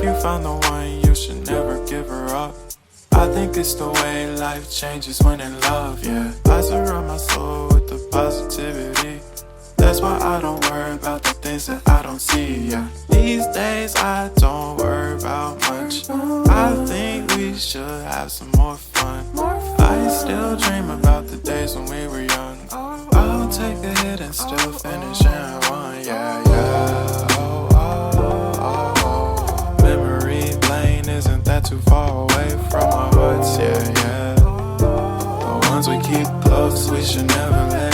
If you found the one, you should never give her up. I think it's the way life changes when in love, yeah. I surround my soul with the positivity. That's why I don't worry about the things that I don't see, yeah. These days I don't worry about much. I think we should have some more fun. I still dream about the days when we were young. I'll take a hit and still finish and one, yeah, yeah. Oh, oh, oh, oh. Memory lane isn't that too far away from our hearts, yeah, yeah. The ones we keep close, we should never let